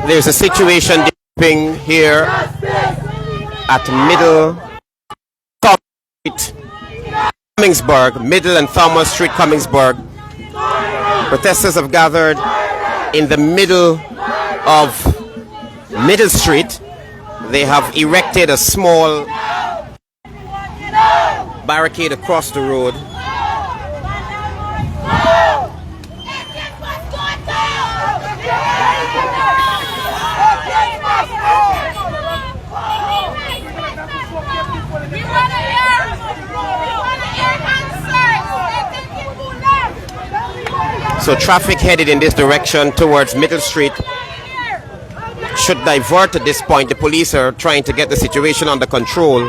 There's a situation developing here at Middle Street, Commingsburg, Middle and Thomas Street, Commingsburg. Protesters have gathered in the middle of Middle Street. They have erected a small barricade across the road. So traffic headed in this direction towards Middle Street should divert at this point. The police are trying to get the situation under control.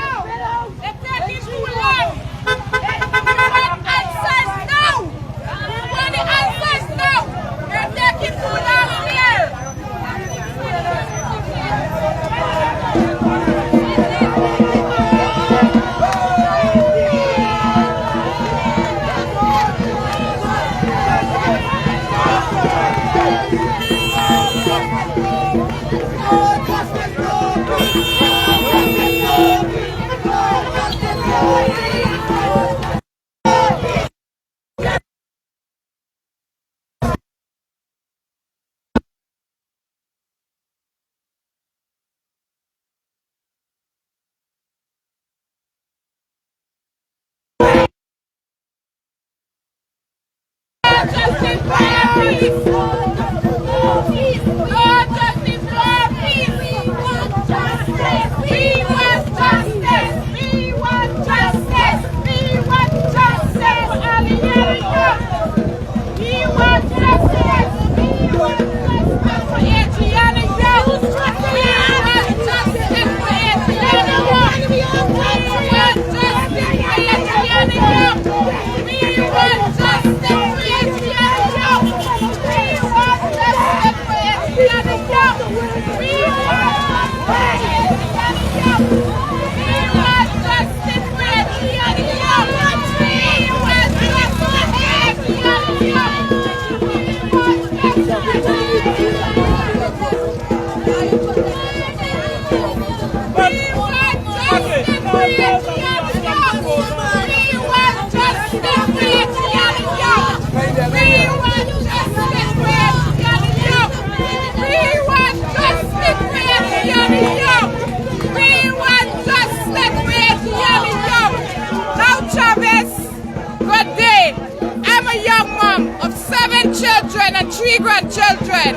Children and 3 grandchildren,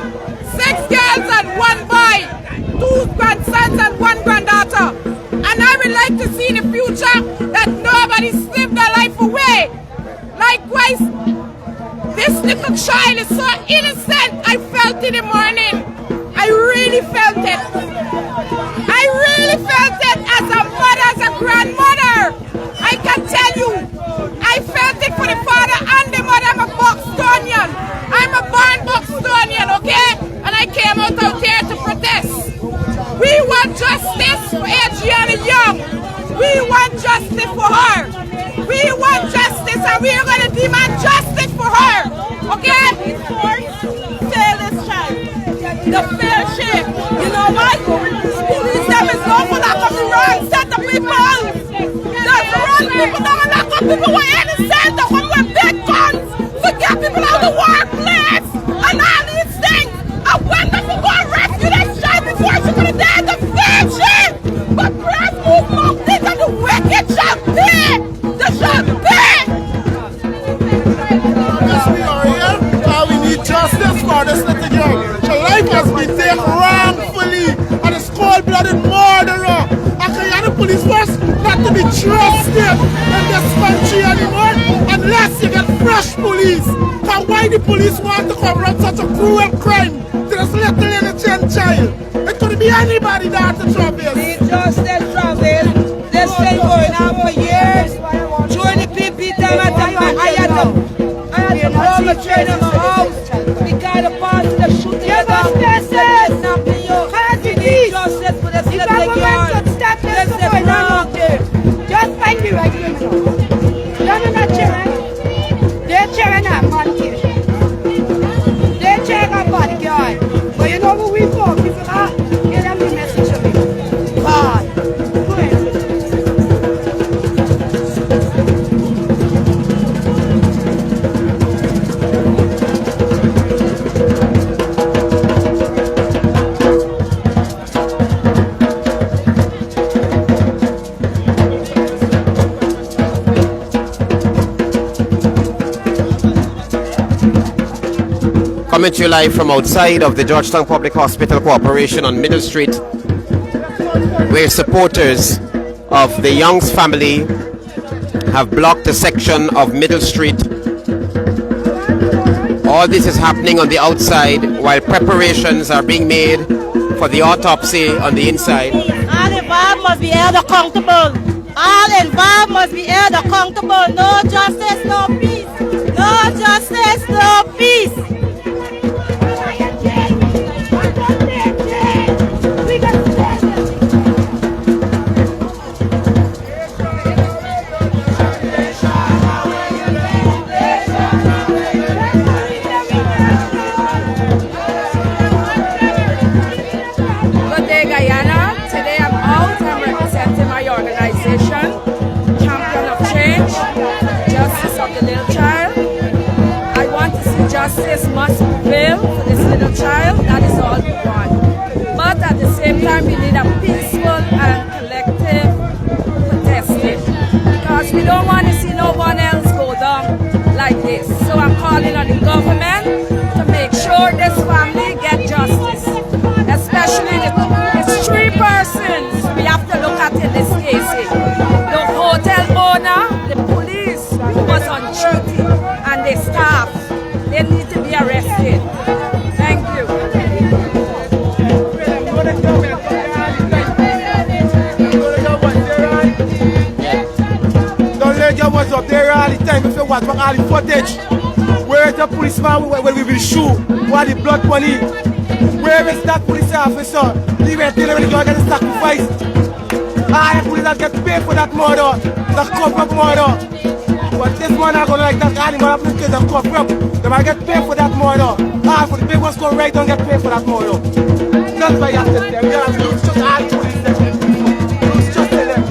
6 girls and 1 boy, 2 grandsons and 1 granddaughter. And I would like to see in the future that nobody slipped their life away. Likewise, this little child is so innocent. I felt it in the morning. I really felt it. I really felt it as a mother, as a grandmother. I can tell you, I felt it for the father and the mother. I'm a Bostonian. I'm a born Bostonian, okay? And I came out here to protest. We want justice for Adrianna Younge. We want justice for her. We want justice, and we are going to demand justice for her, okay? Tell this child, the fair shake. You know what? Police them is not for lock up the wrong set of people. There's wrong people that will lock up people who are innocent, that come with big guns to get people out of the workplace and all these things. And when they go rescue that child before she could have died, the fair shake. But press move mountains and the wicked shall pay. They shall pay. Yes, we are here. We need justice for this little girl. Her life has been taken wrongfully, and this cold-blooded murderer. And Guyana police force not to be trusted in this country anymore unless you get fresh police. Because why the police want to cover up such a cruel crime to this little innocent child? It could be anybody that to Travis. The justice Travis. This thing going on for years. During the PP time, I had to blow the train in my house because the part of the shooting. Justice for this little girl. This is wrong. Just find the right criminal. None of the children, their children are monkeys. Their children are bad girl. But you know Coming to you live from outside of the Georgetown Public Hospital Corporation on Middle Street, where supporters of the Younge's family have blocked a section of Middle Street. All this is happening on the outside while preparations are being made for the autopsy on the inside. All involved must be held accountable. All involved must be held accountable. No justice, no peace. No justice, no peace. Good day, Guyana. Today I'm out. I'm representing my organization, Champion of Change, Justice of the Little Child. I want to see justice must prevail for this little child. That is all we want. But at the same time, we need a peaceful and collective protesting, because we don't want to see no one else go down like this. So I'm calling on the government to make sure this family get justice, especially it's 3 persons we have to look at in this case. The hotel owner, the police who was on duty, and the staff. They need to be arrested. Thank you. Don't let your ones up there all the time if you watch back all the footage. Where is the policeman when we will shoot? What the blood money? Where is that police officer? He went there when he got a sacrifice. All the police that get paid for that murder, the cover-up murder. But this man are gonna like that animal up in the case of cover-up. They might get paid for that murder. For the big ones go right, don't get paid for that murder. That's why you have to tell them. You have to lose just all the police. Lose just tell them.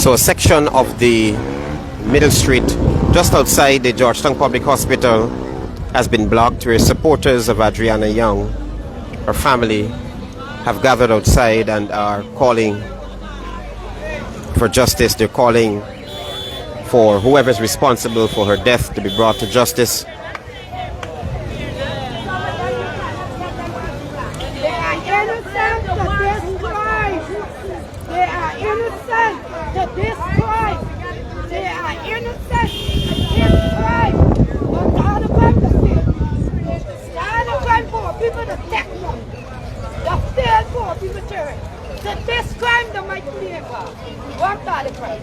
So a section of the Middle Street just outside the Georgetown Public Hospital has been blocked where supporters of Adrianna Younge, her family, have gathered outside and are calling for justice. They're calling for whoever is responsible for her death to be brought to justice. They are innocent to this crime. They are innocent to this crime. They are innocent to this crime. But all the crime to see. All the crime for people to take them. The still for people to it. To this crime they might play God. What are the crime?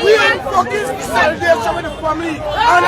We ain't fucking celebration with the family. And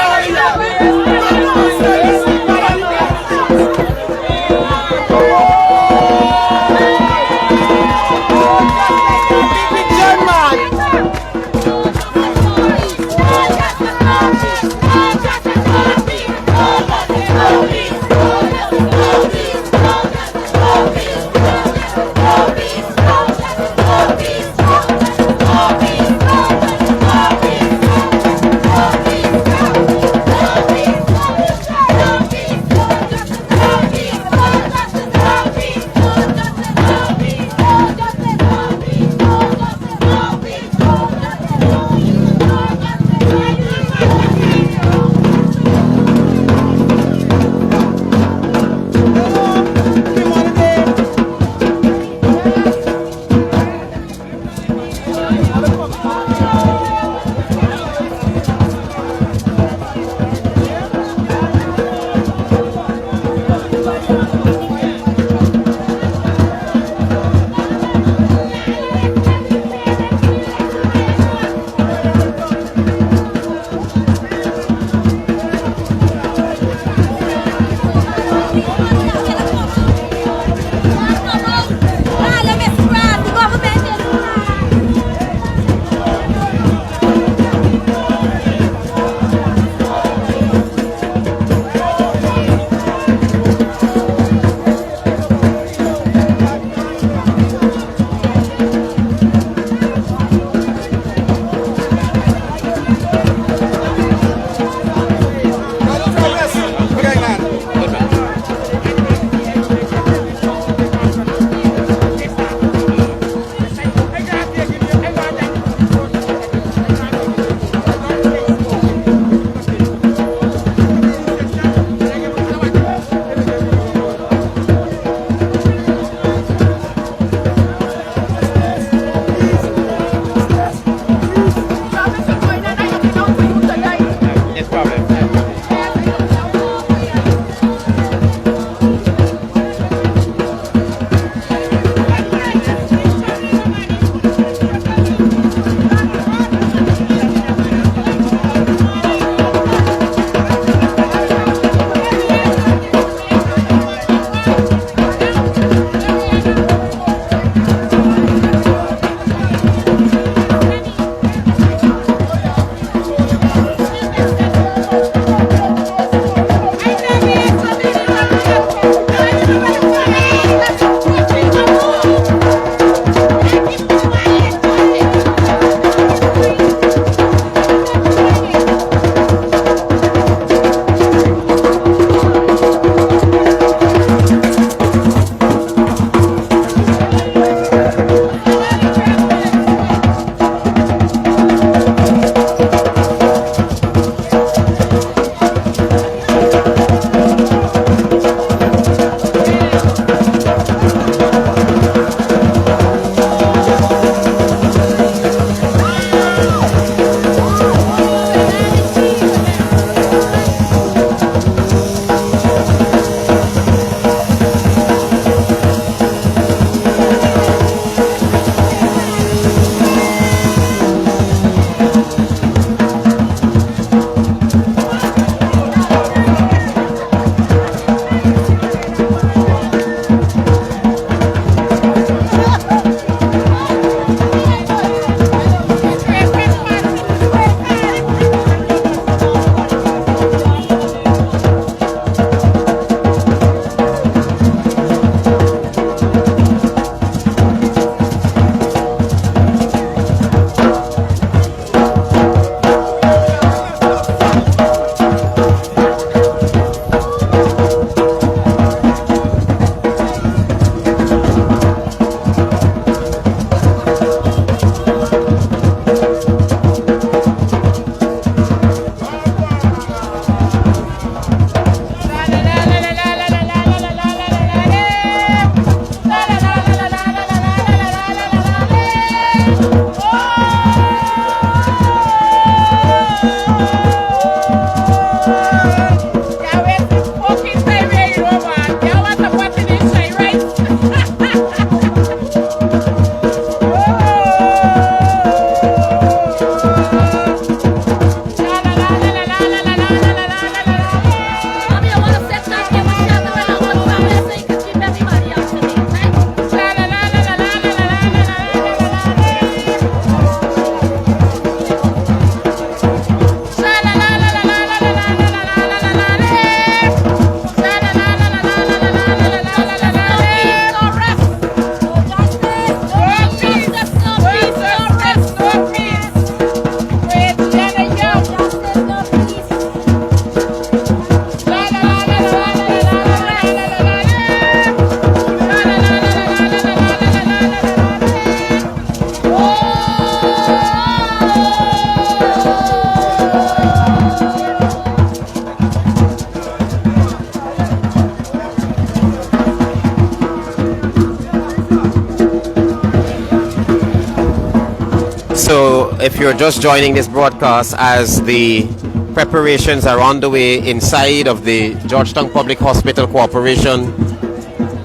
if you're just joining this broadcast, as the preparations are on the way inside of the Georgetown Public Hospital Corporation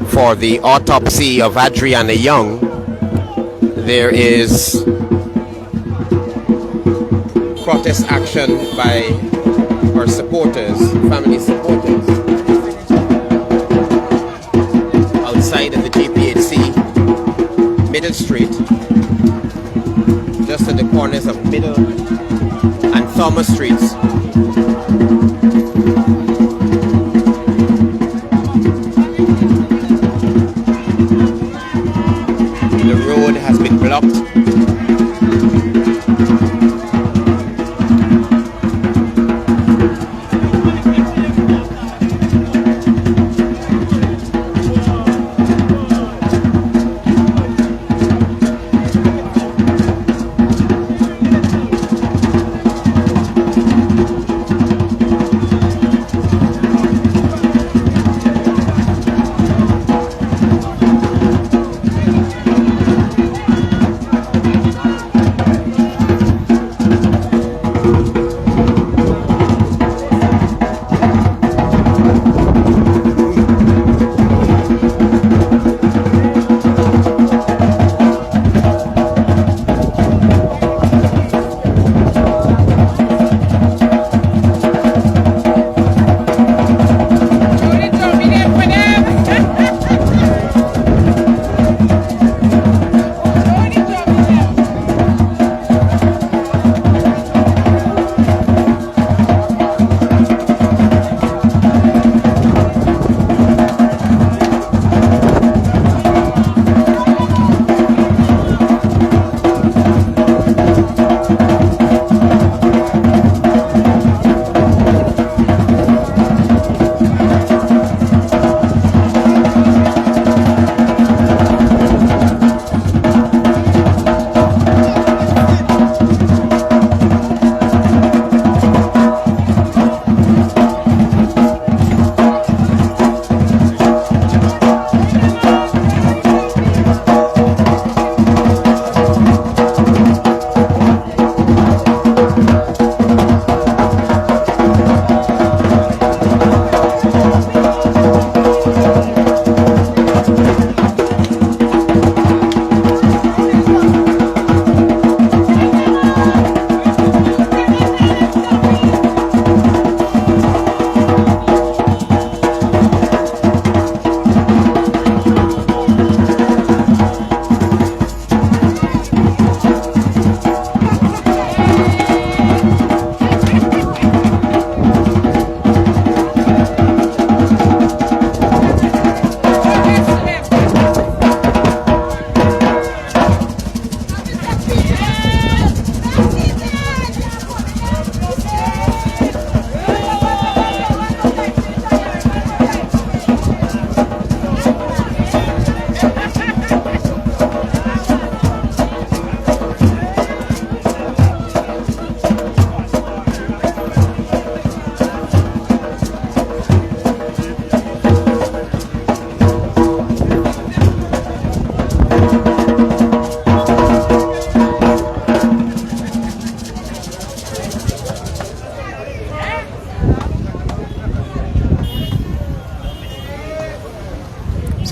for the autopsy of Adrianna Younge, there is protest action by our supporters, family supporters, outside of the GPHC, Middle Street, just at the corners of Middle and Thomas Streets. The road has been blocked.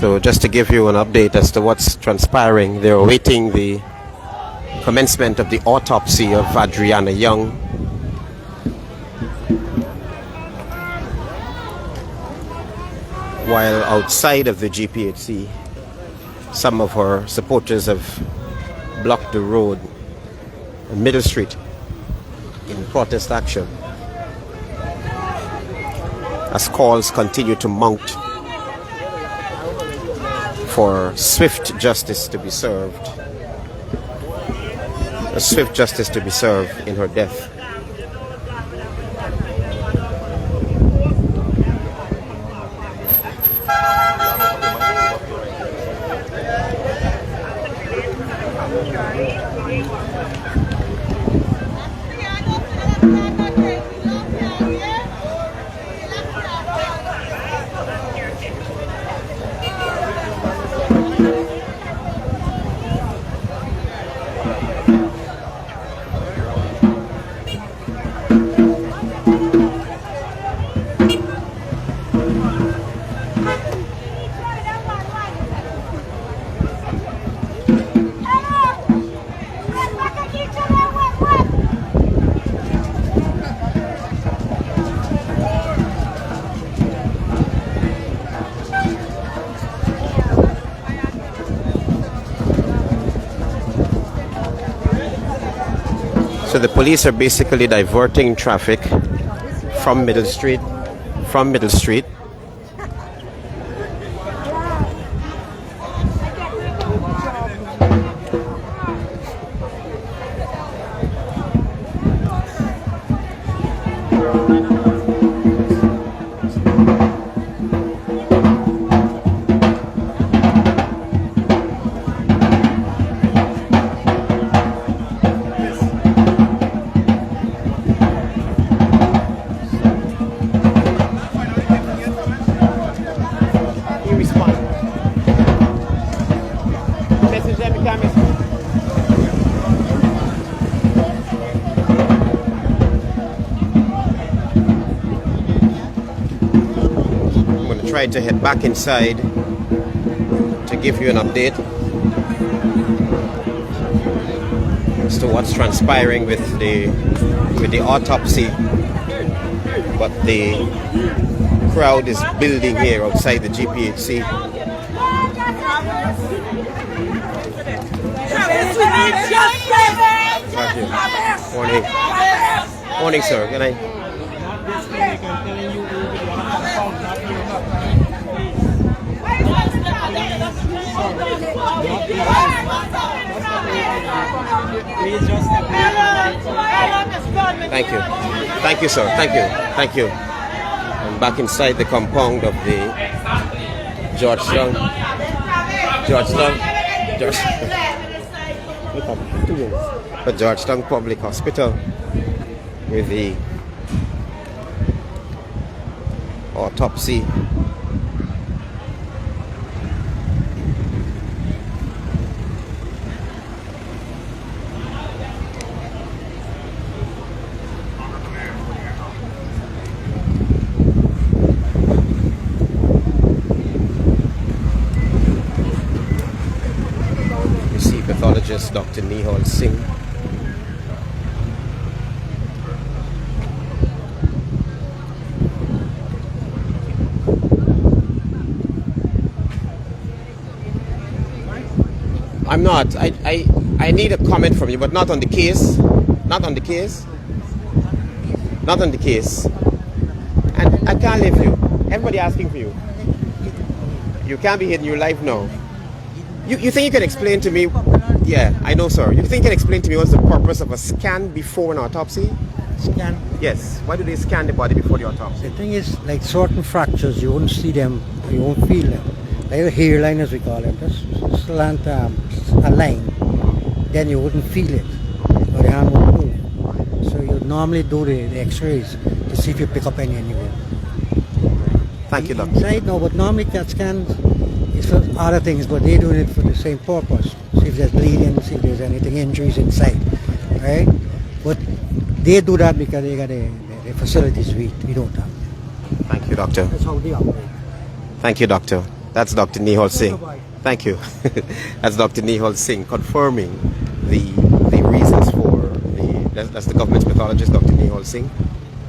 So just to give you an update as to what's transpiring, they're awaiting the commencement of the autopsy of Adrianna Younge. While outside of the GPHC, some of her supporters have blocked the road on Middle Street in protest action as calls continue to mount for swift justice to be served. A swift justice to be served in her death. So the police are basically diverting traffic from Middle Street, Try to head back inside to give you an update as to what's transpiring with the autopsy, but the crowd is building here outside the GPHC. Morning. Morning, sir. Can I? Thank you. Thank you, sir. Thank you. Thank you. I'm back inside the compound of the Georgetown. The Georgetown Public Hospital with the autopsy. Pathologist Dr. Nihal Singh. I'm not. I need a comment from you, but not on the case. Not on the case. Not on the case. And I can't leave you. Everybody asking for you. You can't be hitting your life now. You think you can explain to me? Yeah, I know, sir. You think you can explain to me what's the purpose of a scan before an autopsy? Scan? Yes. Why do they scan the body before the autopsy? The thing is, like certain fractures, you won't see them, you won't feel them. Like a hairline, as we call it, just slant a line, then you wouldn't feel it, or the hand won't move. So you normally do the x-rays to see if you pick up any anywhere. Thank you, doctor. Inside, no, but normally CAT scans is for other things, but they're doing it for the same purpose. See if there's bleeding, see if there's anything, injuries inside, right? But they do that because they got the facilities we don't have. Thank you, doctor. That's how they operate. Thank you, doctor. That's Dr. Nihal Singh. Thank you. That's Dr. Nihal Singh confirming the reasons for that's the government's pathologist, Dr. Nihal Singh,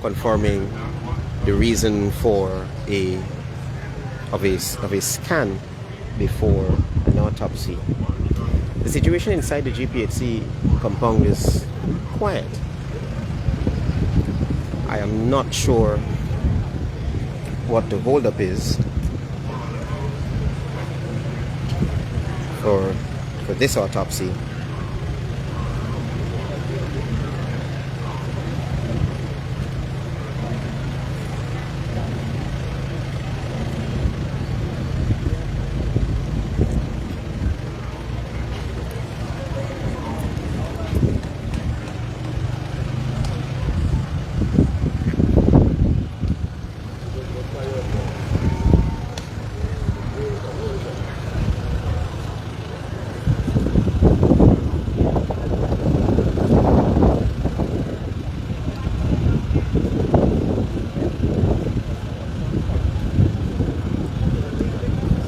confirming the reason for a scan before an autopsy. The situation inside the GPHC compound is quiet. I am not sure what the holdup is for this autopsy.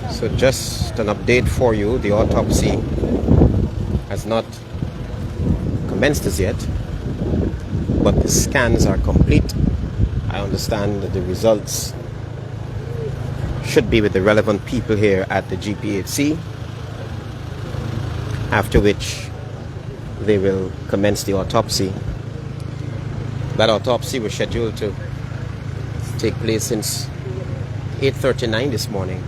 So just an update for you, the autopsy has not commenced as yet, but the scans are complete. I understand that the results should be with the relevant people here at the GPHC, after which they will commence the autopsy That autopsy was scheduled to take place since 8:39 this morning.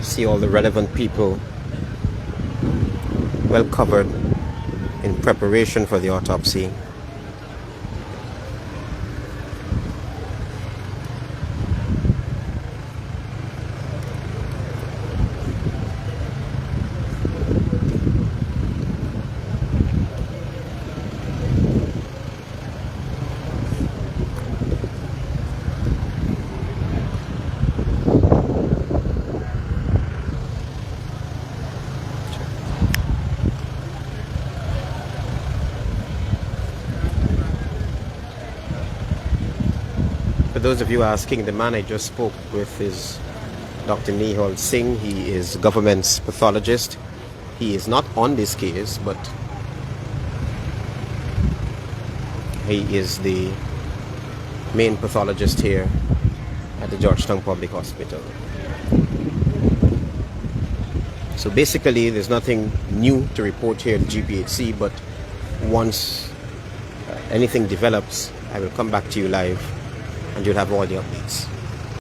See all the relevant people well covered in preparation for the autopsy. For those of you asking, the man I just spoke with is Dr. Nihal Singh. He is government's pathologist. He is not on this case, but he is the main pathologist here at the Georgetown Public Hospital. So basically, there's nothing new to report here at GPHC, but once anything develops, I will come back to you live and you'll have all the updates.